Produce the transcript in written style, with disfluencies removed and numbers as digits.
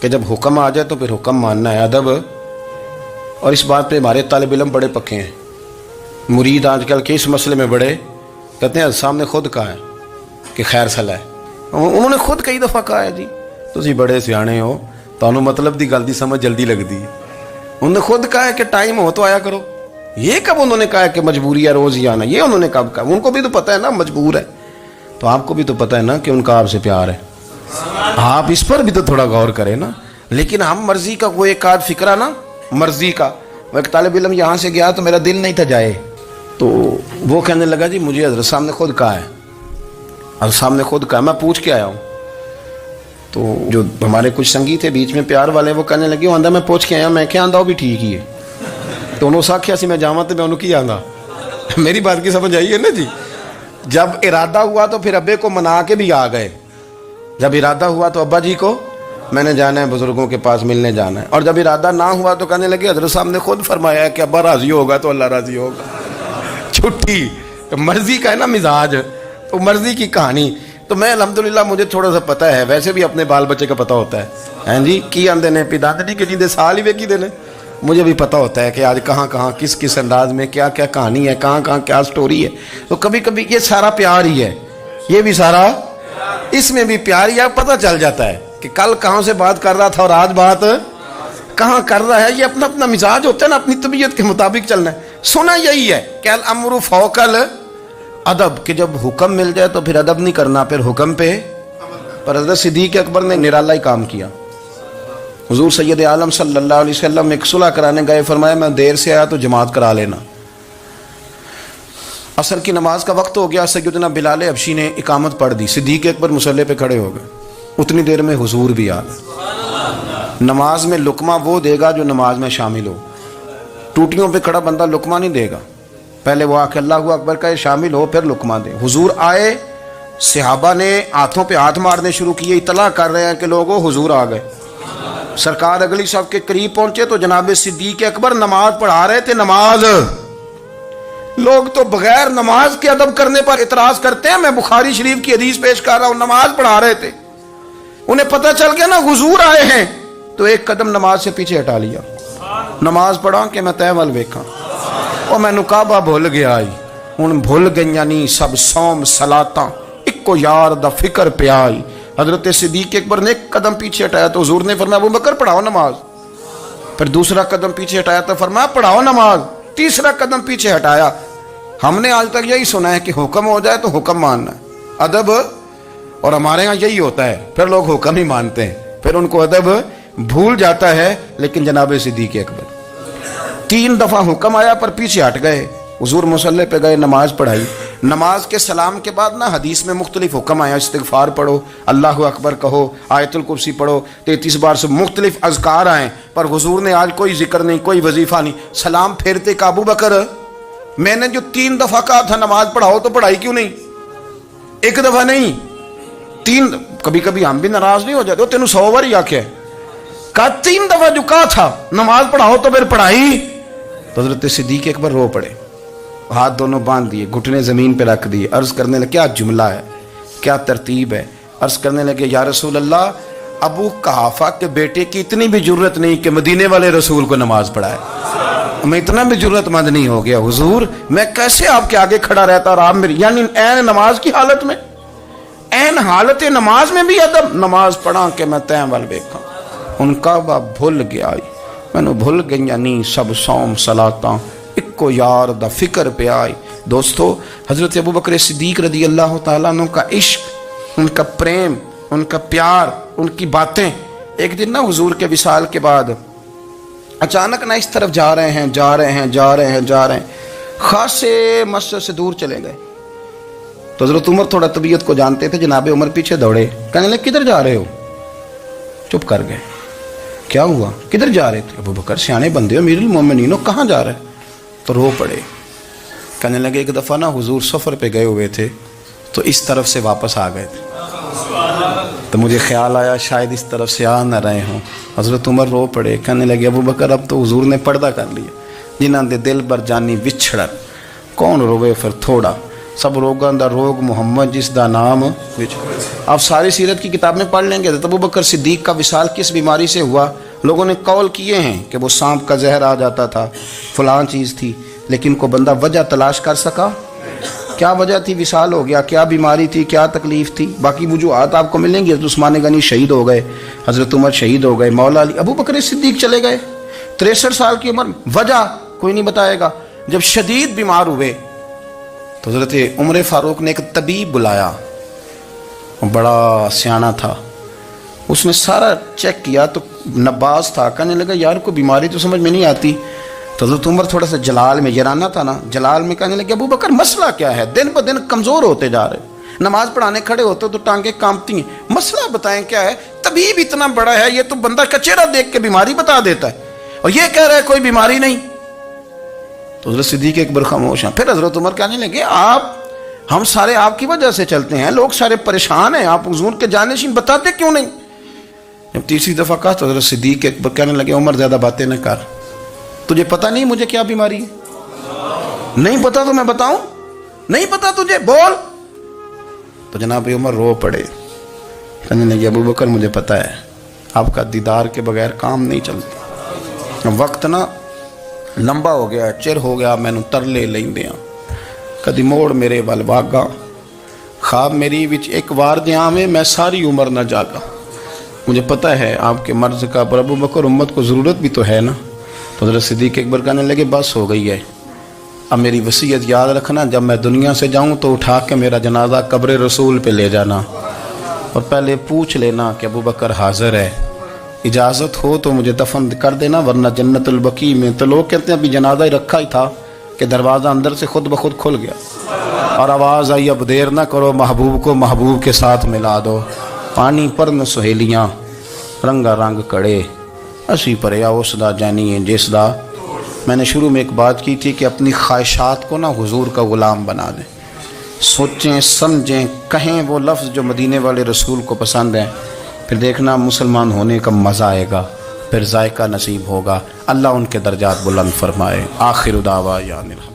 کہ جب حکم آ جائے تو پھر حکم ماننا ہے، ادب. اور اس بات پہ ہمارے طالب علم بڑے پکے ہیں. مرید آج کل کے اس مسئلے میں بڑے کہتے ہیں صاحب نے خود کہا ہے کہ خیر صلاح ہے. انہوں نے خود کئی دفعہ کہا ہے جی تسی بڑے سیانے ہو، تانوں مطلب دی گل دی سمجھ جلدی لگتی ہے. انہوں نے خود کہا ہے کہ ٹائم ہو تو آیا کرو. یہ کب انہوں نے کہا ہے کہ مجبوری ہے روز ہی آنا؟ یہ انہوں نے کب کہا؟ ان کو بھی تو پتہ ہے نا مجبور ہے. تو آپ کو بھی تو پتہ ہے نا کہ ان کا آپ سے پیار ہے. آپ اس پر بھی تو تھوڑا غور کریں نا. لیکن ہم مرضی کا وہ ایک آدھ فکرہ نا، مرضی کا. وہ ایک طالب علم یہاں سے گیا تو میرا دل نہیں تھا جائے، تو وہ کہنے لگا جی مجھے حضرت صاحب نے خود کہا ہے، حضرت صاحب نے خود کہا. میں پوچھ کے آیا ہوں. تو جو ہمارے کچھ سنگی تھے بیچ میں پیار والے، وہ کہنے لگے آندہ میں پوچھ کے آیا. میں کیا آندہ وہ بھی ٹھیک ہی ہے. تو انہوں ساکھیا سی میں جاواں تو میں انہوں کی آندہ. میری بات کی سمجھ آئی ہے نا جی. جب ارادہ ہوا تو پھر ابے کو منا کے بھی آ گئے. جب ارادہ ہوا تو ابا جی کو میں نے جانا ہے، بزرگوں کے پاس ملنے جانا ہے. اور جب ارادہ نہ ہوا تو کہنے لگے حضرت صاحب نے خود فرمایا ہے کہ ابا راضی ہوگا تو اللہ راضی ہوگا. چھٹی مرضی کا ہے نا مزاج، تو مرضی کی کہانی. تو میں الحمدللہ مجھے تھوڑا سا پتہ ہے، ویسے بھی اپنے بال بچے کا پتہ ہوتا ہے. ہیں جی کی آندے نے پیداندنی کے جیندے سال ہی ویکھی دے نے. مجھے بھی پتہ ہوتا ہے کہ آج کہاں کہاں کس کس انداز میں کیا کیا کہانی ہے، کہاں کہاں کیا سٹوری ہے. تو کبھی کبھی یہ سارا پیار ہی ہے، یہ بھی سارا اس میں بھی پیار ہی ہے. پتہ چل جاتا ہے کہ کل کہاں سے بات کر رہا تھا اور آج بات کہاں کر رہا ہے. یہ اپنا اپنا مزاج ہوتا ہے نا، اپنی طبیعت کے مطابق چلنا ہے. سنا یہی ہے کہ الامر فوق الادب، کہ جب حکم مل جائے تو پھر ادب نہیں کرنا، پھر حکم پہ. پر حضرت صدیق اکبر نے نرالا ہی کام کیا. حضور سید عالم صلی اللہ علیہ وسلم ایک صلح کرانے گئے، فرمایا میں دیر سے آیا تو جماعت کرا لینا. عصر کی نماز کا وقت ہو گیا، سیدنا بلال حبشی نے اقامت پڑھ دی. صدیق اکبر مصلی پہ کھڑے ہو گئے. اتنی دیر میں حضور بھی آ گئے. نماز میں لقمہ وہ دے گا جو نماز میں شامل ہو. ٹوٹیوں پہ کھڑا بندہ لقمہ نہیں دے گا، پہلے وہ آ کے اللہ اکبر کا شامل ہو پھر لقمہ دے. حضور آئے، صحابہ نے ہاتھوں پہ ہاتھ مارنے شروع کیے، اطلاع کر رہے ہیں کہ لوگوں حضور آ گئے. سرکار اگلی صف کے قریب پہنچے تو جناب صدیق اکبر نماز پڑھا رہے تھے. نماز لوگ تو بغیر نماز کے ادب کرنے پر اعتراض کرتے ہیں. میں بخاری شریف کی حدیث پیش کر رہا ہوں، نماز پڑھا رہے تھے. انہیں پتہ چل گیا نا حضور آئے ہیں، تو ایک قدم نماز سے پیچھے ہٹا لیا. نماز پڑھا کہ میں تے ول ویکھاں، او میں کعبہ بھول گیا آئی. ہن بھول گئیاں نہیں سب صوم صلاتاں، اکو یار دا فکر پہ آئی. حضرت صدیق اکبر نے ایک قدم پیچھے ہٹایا تو حضور نے فرمایا ابو بکر پڑھاؤ نماز. پھر دوسرا قدم پیچھے ہٹایا تو فرمایا پڑھاؤ نماز. تیسرا قدم پیچھے ہٹایا. ہم نے آج تک یہی سنا ہے کہ حکم ہو جائے تو حکم ماننا ہے، ادب. اور ہمارے ہاں یہی ہوتا ہے، پھر لوگ حکم ہی مانتے ہیں، پھر ان کو ادب بھول جاتا ہے. لیکن جناب صدیق اکبر 3 دفعہ حکم آیا پر پیچھے ہٹ گئے. حضور مصلی پہ گئے، نماز پڑھائی. نماز کے سلام کے بعد نا حدیث میں مختلف حکم آیا، استغفار پڑھو، اللہ اکبر کہو، آیت الکرسی پڑھو، 33 بار سے مختلف اذکار آئیں. پر حضور نے آج کوئی ذکر نہیں، کوئی وظیفہ نہیں. سلام پھیرتے کہ ابو بکر میں نے جو 3 دفعہ کہا تھا نماز پڑھاؤ تو پڑھائی کیوں نہیں؟ ایک دفعہ نہیں 3. کبھی کبھی ہم بھی ناراض نہیں ہو جاتے، تینوں 100 بار ہی آکھیا ہے، کہا 3 دفعہ جو کہا تھا نماز پڑھاؤ تو پھر پڑھائی. تو حضرت صدیق اکبر رو پڑے، ہاتھ دونوں باندھ دیے، گھٹنے زمین پہ رکھ دیے. عرض کرنے لگے کیا جملہ ہے، کیا ترتیب ہے. عرض کرنے لگے یا رسول اللہ، ابو قحافہ کے بیٹے کی اتنی بھی جرت نہیں کہ مدینے والے رسول کو نماز پڑھائے. میں اتنا بھی جرت مند نہیں ہو گیا حضور، میں کیسے آپ کے آگے کھڑا رہتا اور آپ میری، یعنی این نماز کی حالت میں، این حالت نماز میں بھی ادب. نماز پڑھا کہ میں تین وال ویکھاں. ان کعبہ بھول گیا، میں نے بھول گئی نہیں سب صوم صلاتاں، اکو یار دا فکر پہ آئی. دوستو حضرت ابو بکر صدیق رضی اللہ تعالیٰ عنہ کا عشق، ان کا پریم، ان کا پیار، ان کی باتیں. ایک دن نا حضور کے وصال کے بعد اچانک نہ اس طرف جا رہے ہیں، خاصے مسجد سے دور چلے گئے. تو حضرت عمر تھوڑا طبیعت کو جانتے تھے، جناب عمر پیچھے دوڑے، کہنے لگے کدھر جا رہے ہو؟ چپ کر گئے. کیا ہوا، کدھر جا رہے تھے؟ ابو بکر سیانے بندے ہو، امیر المومنین ہو، کہاں جا رہے؟ تو رو پڑے. کہنے لگے ایک دفعہ نا حضور سفر پہ گئے ہوئے تھے تو اس طرف سے واپس آ گئے تھے، تو مجھے خیال آیا شاید اس طرف سے آ نہ رہے ہوں. حضرت عمر رو پڑے. کہنے لگے ابو بکر اب تو حضور نے پردہ کر لیا، جنہاں دے دل بر جانی وچھڑن، کون روے پھر تھوڑا. سب روگاں دا روگ محمد جس دا نام آپ ساری سیرت کی کتاب میں پڑھ لیں گے ابو بکر صدیق کا وصال کس بیماری سے ہوا. لوگوں نے قول کیے ہیں کہ وہ سانپ کا زہر آ جاتا تھا، فلاں چیز تھی، لیکن کو بندہ وجہ تلاش کر سکا کیا وجہ تھی وصال ہو گیا، کیا بیماری تھی، کیا تکلیف تھی. باقی وجوہات آپ کو ملیں گی. حضرت عثمان غنی شہید ہو گئے، حضرت عمر شہید ہو گئے، مولا علی، ابو بکر صدیق چلے گئے 63 سال کی عمر. وجہ کوئی نہیں بتائے گا. جب شدید بیمار ہوئے تو حضرت عمر فاروق نے ایک طبیب بلایا، وہ بڑا سیانا تھا. اس نے سارا چیک کیا تو نباز تھا. کہنے لگا یار کوئی بیماری تو سمجھ میں نہیں آتی. تو حضرت عمر تھوڑا سا جلال میں، یرانہ تھا نا، جلال میں کہنے لگے ابو بکر مسئلہ کیا ہے؟ دن بہ دن کمزور ہوتے جا رہے، نماز پڑھانے کھڑے ہوتے تو ٹانگیں کانپتی ہیں، مسئلہ بتائیں کیا ہے؟ طبیب اتنا بڑا ہے، یہ تو بندہ کا چہرہ دیکھ کے بیماری بتا دیتا ہے، اور یہ کہہ رہا ہے کوئی بیماری نہیں. تو حضرت صدیق اکبر خاموش ہیں. پھر حضرت عمر کہنے لگے ہم سارے آپ کی وجہ سے چلتے ہیں، لوگ سارے پریشان ہیں، آپ حضور کے جانشین بتاتے کیوں نہیں؟ جب تیسری دفعہ کہا تو حضرت صدیق اکبر کہنے لگے عمر زیادہ باتیں نہ کر، تجھے پتہ نہیں مجھے کیا بیماری ہے؟ نہیں پتہ تو میں بتاؤں؟ نہیں پتہ تجھے، بول. تو جناب عمر رو پڑے. کہنے لگے ابو بکر مجھے پتہ ہے آپ کا دیدار کے بغیر کام نہیں چلتا. وقت نا لمبا ہو گیا، چر ہو گیا، میں ترلے لیندیاں کدی موڑ میرے ول واگا، خواب میری وچ ایک وار دیاں میں ساری عمر نہ جاگا. مجھے پتہ ہے آپ کے مرض کا، پر ابو بکر امت کو ضرورت بھی تو ہے نا. تو حضرت صدیق اکبر کہنے لگے بس ہو گئی ہے، اب میری وصیت یاد رکھنا، جب میں دنیا سے جاؤں تو اٹھا کے میرا جنازہ قبر رسول پہ لے جانا، اور پہلے پوچھ لینا کہ ابو بکر حاضر ہے، اجازت ہو تو مجھے دفن کر دینا، ورنہ جنت البقیع میں. تو لوگ کہتے ہیں ابھی جنازہ ہی رکھا ہی تھا کہ دروازہ اندر سے خود بخود کھل گیا، اور آواز آئی اب دیر نہ کرو، محبوب کو محبوب کے ساتھ ملا دو. پانی پر نہ سہیلیاں رنگا رنگ کڑے، اسی پریا اس دا جانی جس دا. میں نے شروع میں ایک بات کی تھی کہ اپنی خواہشات کو نا حضور کا غلام بنا دیں، سوچیں سمجھیں کہیں وہ لفظ جو مدینے والے رسول کو پسند ہیں، پھر دیکھنا مسلمان ہونے کا مزہ آئے گا، پھر ذائقہ نصیب ہوگا. اللہ ان کے درجات بلند فرمائے. آخر دعوانا